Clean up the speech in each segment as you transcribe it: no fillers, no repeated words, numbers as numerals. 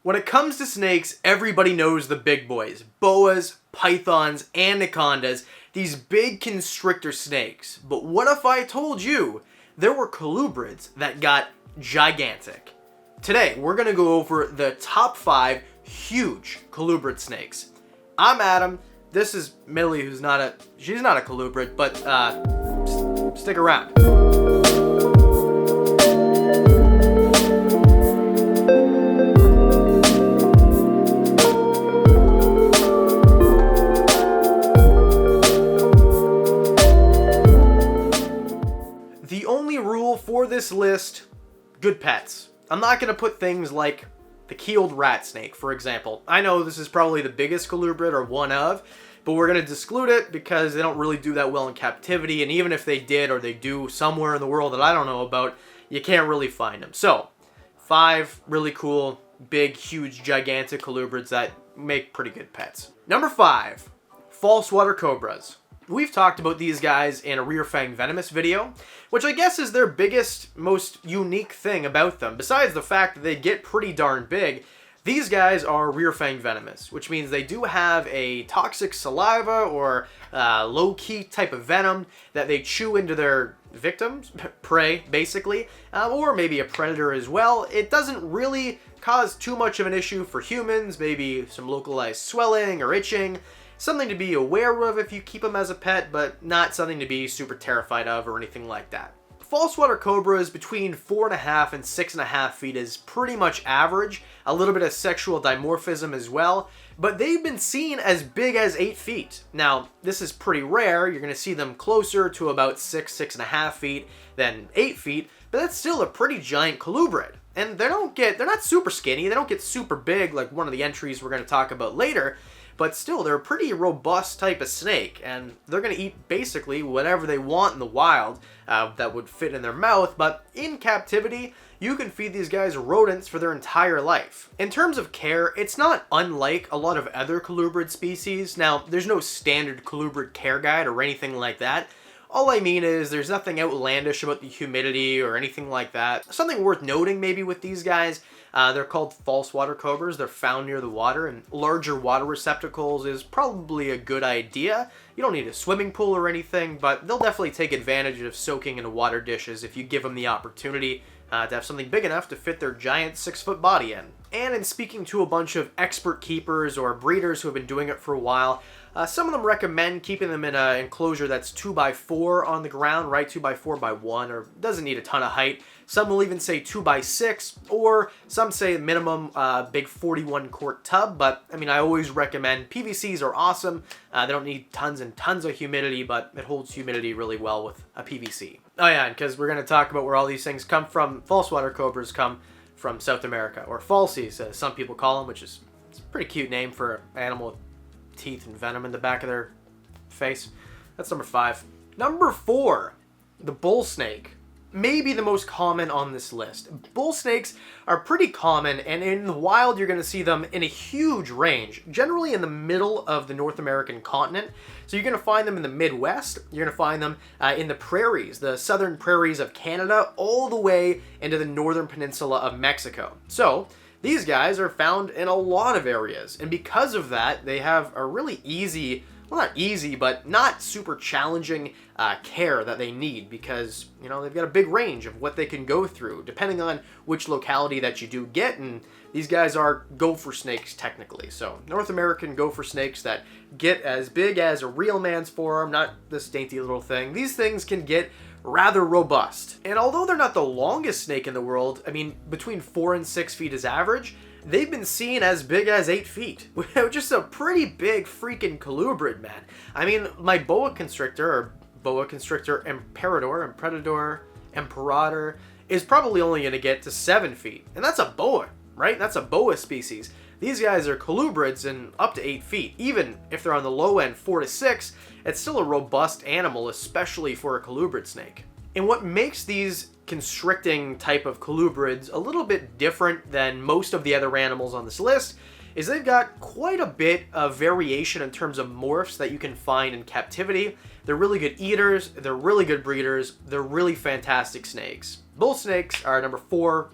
When it comes to snakes, everybody knows the big boys. Boas, pythons, anacondas, these big constrictor snakes. But what if I told you there were colubrids that got gigantic? Today, we're going to go over the top 5 huge colubrid snakes. I'm Adam. This is Millie, she's not a colubrid, but stick around. The only rule for this list, good pets. I'm not going to put things like the keeled rat snake, for example. I know this is probably the biggest colubrid or one of, but we're going to exclude it because they don't really do that well in captivity, and even if they did or they do somewhere in the world that I don't know about, you can't really find them. So, 5 really cool, big, huge, gigantic colubrids that make pretty good pets. Number 5, false water cobras. We've talked about these guys in a rear fang venomous video, which I guess is their biggest, most unique thing about them. Besides the fact that they get pretty darn big, these guys are rear fang venomous, which means they do have a toxic saliva or low-key type of venom that they chew into their victims, prey basically, or maybe a predator as well. It doesn't really cause too much of an issue for humans, maybe some localized swelling or itching. Something to be aware of if you keep them as a pet, but not something to be super terrified of or anything like that. False water cobras between 4.5 and 6.5 feet is pretty much average. A little bit of sexual dimorphism as well, but they've been seen as big as 8 feet. Now, this is pretty rare. You're going to see them closer to about 6.5 feet than 8 feet, but that's still a pretty giant colubrid. And they're not super skinny. They don't get super big like one of the entries we're going to talk about later. But still, they're a pretty robust type of snake, and they're going to eat basically whatever they want in the wild that would fit in their mouth, but in captivity, you can feed these guys rodents for their entire life. In terms of care, it's not unlike a lot of other colubrid species. Now, there's no standard colubrid care guide or anything like that. All I mean is there's nothing outlandish about the humidity or anything like that. Something worth noting maybe with these guys, they're called false water cobras. They're found near the water, and larger water receptacles is probably a good idea. You don't need a swimming pool or anything, but they'll definitely take advantage of soaking into water dishes if you give them the opportunity to have something big enough to fit their giant 6-foot body in. And in speaking to a bunch of expert keepers or breeders who have been doing it for a while, some of them recommend keeping them in an enclosure that's 2x4 on the ground, right? 2x4x1, or doesn't need a ton of height. Some will even say 2x6, or some say minimum big 41-quart tub, but I mean, I always recommend PVCs are awesome. They don't need tons and tons of humidity, but it holds humidity really well with a PVC. Oh yeah, and because we're going to talk about where all these things come from, false water cobras come from South America, or falsies, as some people call them, which is a pretty cute name for an animal with teeth and venom in the back of their face. That's number 5. Number 4, the bullsnake. Maybe the most common on this list. Bull snakes are pretty common, and in the wild you're going to see them in a huge range, generally in the middle of the North American continent. So you're going to find them in the Midwest, you're going to find them in the prairies, the southern prairies of Canada, all the way into the northern peninsula of Mexico. So these guys are found in a lot of areas, and because of that, they have a really easy, well, not easy, but not super challenging care that they need, because, you know, they've got a big range of what they can go through, depending on which locality that you do get, and these guys are gopher snakes, technically. So, North American gopher snakes that get as big as a real man's forearm, not this dainty little thing. These things can get rather robust. And although they're not the longest snake in the world, I mean, between 4 and 6 feet is average, they've been seen as big as 8 feet, which is a pretty big freaking colubrid, man. I mean, my boa constrictor imperator, is probably only going to get to 7 feet. And that's a boa, right? That's a boa species. These guys are colubrids and up to 8 feet. Even if they're on the low end, 4 to 6, it's still a robust animal, especially for a colubrid snake. And what makes these constricting type of colubrids a little bit different than most of the other animals on this list is they've got quite a bit of variation in terms of morphs that you can find in captivity. They're really good eaters, they're really good breeders, they're really fantastic snakes. Bull snakes are number 4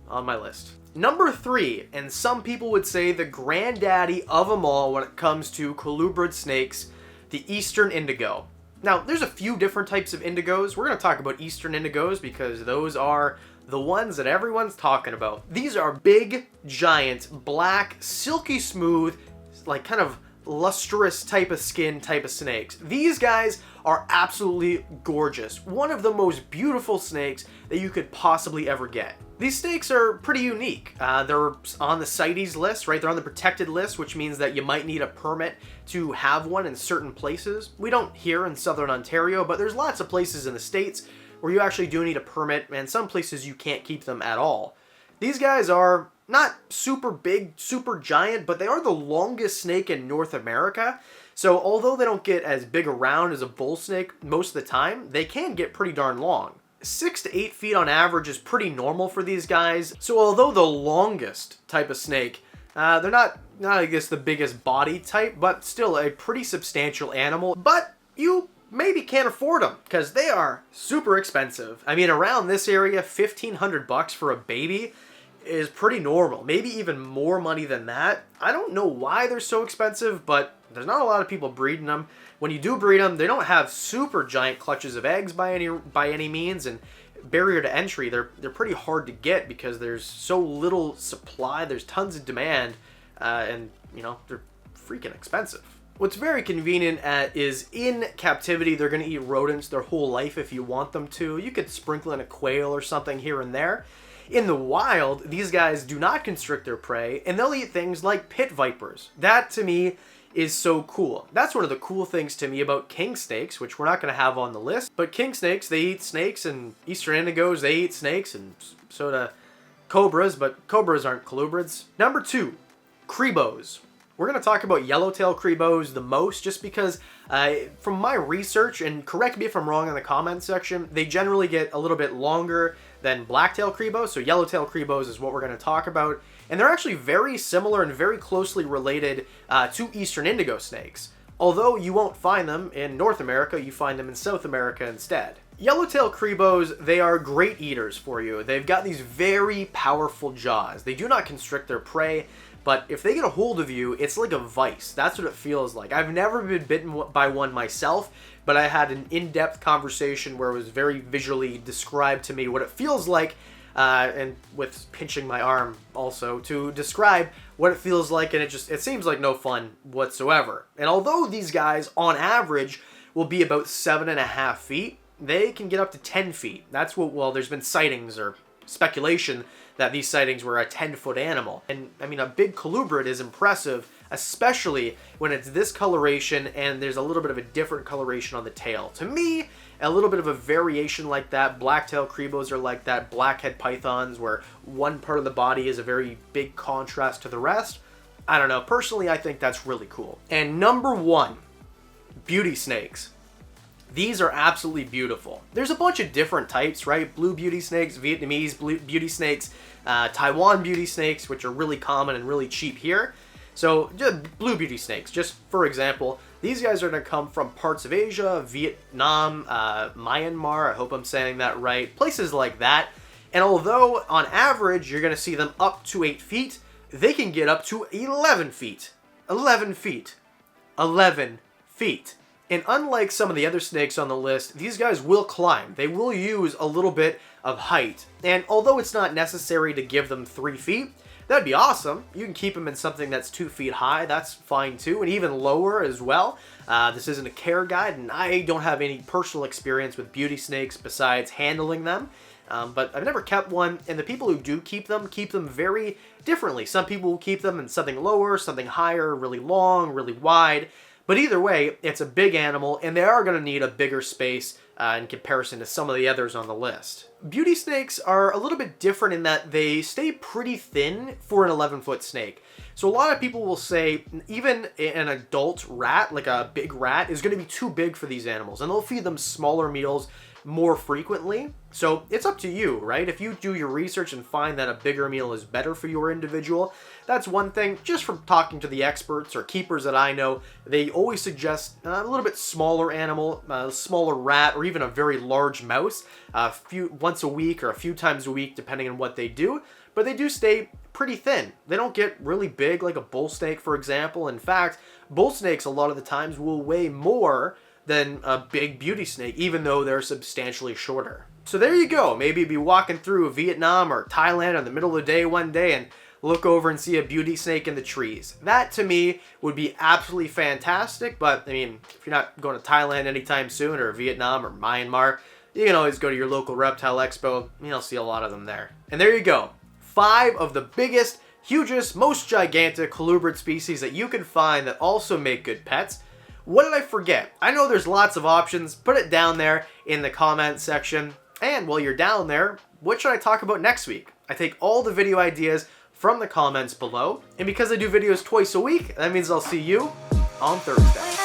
on my list. Number 3, and some people would say the granddaddy of them all when it comes to colubrid snakes, the Eastern Indigo. Now, there's a few different types of indigos. We're going to talk about Eastern Indigos because those are the ones that everyone's talking about. These are big, giant, black, silky smooth, like kind of lustrous type of skin type of snakes. These guys are absolutely gorgeous. One of the most beautiful snakes that you could possibly ever get. These snakes are pretty unique. They're on the CITES list, right? They're on the protected list, which means that you might need a permit to have one in certain places. We don't here in Southern Ontario, but there's lots of places in the States where you actually do need a permit, and some places you can't keep them at all. These guys are not super big, super giant, but they are the longest snake in North America. So although they don't get as big around as a bull snake most of the time, they can get pretty darn long. 6 to 8 feet on average is pretty normal for these guys. So although the longest type of snake, they're not I guess the biggest body type, but still a pretty substantial animal. But you maybe can't afford them because they are super expensive. I mean, around this area, $1,500 for a baby is pretty normal. Maybe even more money than that. I don't know why they're so expensive, but there's not a lot of people breeding them. When you do breed them, they don't have super giant clutches of eggs by any means, and barrier to entry, they're pretty hard to get because there's so little supply. There's tons of demand, and you know, they're freaking expensive. What's very convenient is in captivity, they're going to eat rodents their whole life if you want them to. You could sprinkle in a quail or something here and there. In the wild, these guys do not constrict their prey, and they'll eat things like pit vipers. That, to me, is so cool. That's one of the cool things to me about king snakes, which we're not going to have on the list. But king snakes, they eat snakes, and Eastern Indigos, they eat snakes, and so do cobras, but cobras aren't colubrids. Number 2, Cribos. We're going to talk about yellowtail Cribos the most just because from my research, and correct me if I'm wrong in the comments section, they generally get a little bit longer than blacktail Cribos. So yellowtail Cribos is what we're going to talk about. And they're actually very similar and very closely related to Eastern Indigo snakes. Although you won't find them in North America, you find them in South America instead. Yellowtail Cribos, they are great eaters for you. They've got these very powerful jaws. They do not constrict their prey, but if they get a hold of you, it's like a vice. That's what it feels like. I've never been bitten by one myself, but I had an in-depth conversation where it was very visually described to me what it feels like, and with pinching my arm also, to describe what it feels like, and it seems like no fun whatsoever. And although these guys, on average, will be about 7.5 feet, they can get up to 10 feet. That's what, well, there's been sightings or speculation that these sightings were a 10-foot animal. And I mean, a big colubrid is impressive, especially when it's this coloration and there's a little bit of a different coloration on the tail. To me, a little bit of a variation like that. Blacktail Cribos are like that. Blackhead pythons, where one part of the body is a very big contrast to the rest. I don't know. Personally, I think that's really cool. And number 1, beauty snakes. These are absolutely beautiful. There's a bunch of different types, right? Blue beauty snakes, Vietnamese beauty snakes, Taiwan beauty snakes, which are really common and really cheap here. So just blue beauty snakes, just for example, these guys are going to come from parts of Asia, Vietnam, Myanmar, I hope I'm saying that right, places like that. And although on average you're going to see them up to 8 feet, they can get up to 11 feet. 11 feet. 11 feet. And unlike some of the other snakes on the list, these guys will climb. They will use a little bit of height. And although it's not necessary to give them 3 feet, that'd be awesome. You can keep them in something that's 2 feet high. That's fine too, and even lower as well. This isn't a care guide, and I don't have any personal experience with beauty snakes besides handling them. But I've never kept one, and the people who do keep them very differently. Some people will keep them in something lower, something higher, really long, really wide. But either way, it's a big animal, and they are going to need a bigger space in comparison to some of the others on the list. Beauty snakes are a little bit different in that they stay pretty thin for an 11-foot snake. So a lot of people will say even an adult rat, like a big rat, is going to be too big for these animals, and they'll feed them smaller meals more frequently. So it's up to you, right? If you do your research and find that a bigger meal is better for your individual, that's one thing. Just from talking to the experts or keepers that I know, they always suggest a little bit smaller animal, a smaller rat, or even a very large mouse, once a week or a few times a week, depending on what they do. but they do stay pretty thin. They don't get really big like a bullsnake, for example. In fact, bullsnakes a lot of the times will weigh more than a big beauty snake, even though they're substantially shorter. So there you go. Maybe be walking through Vietnam or Thailand in the middle of the day one day and look over and see a beauty snake in the trees. That, to me, would be absolutely fantastic. But, I mean, if you're not going to Thailand anytime soon, or Vietnam or Myanmar, you can always go to your local reptile expo. You'll see a lot of them there. And there you go. 5 of the biggest, hugest, most gigantic colubrid species that you can find that also make good pets. What did I forget? I know there's lots of options. Put it down there in the comment section. And while you're down there, what should I talk about next week? I take all the video ideas from the comments below. And because I do videos twice a week, that means I'll see you on Thursday.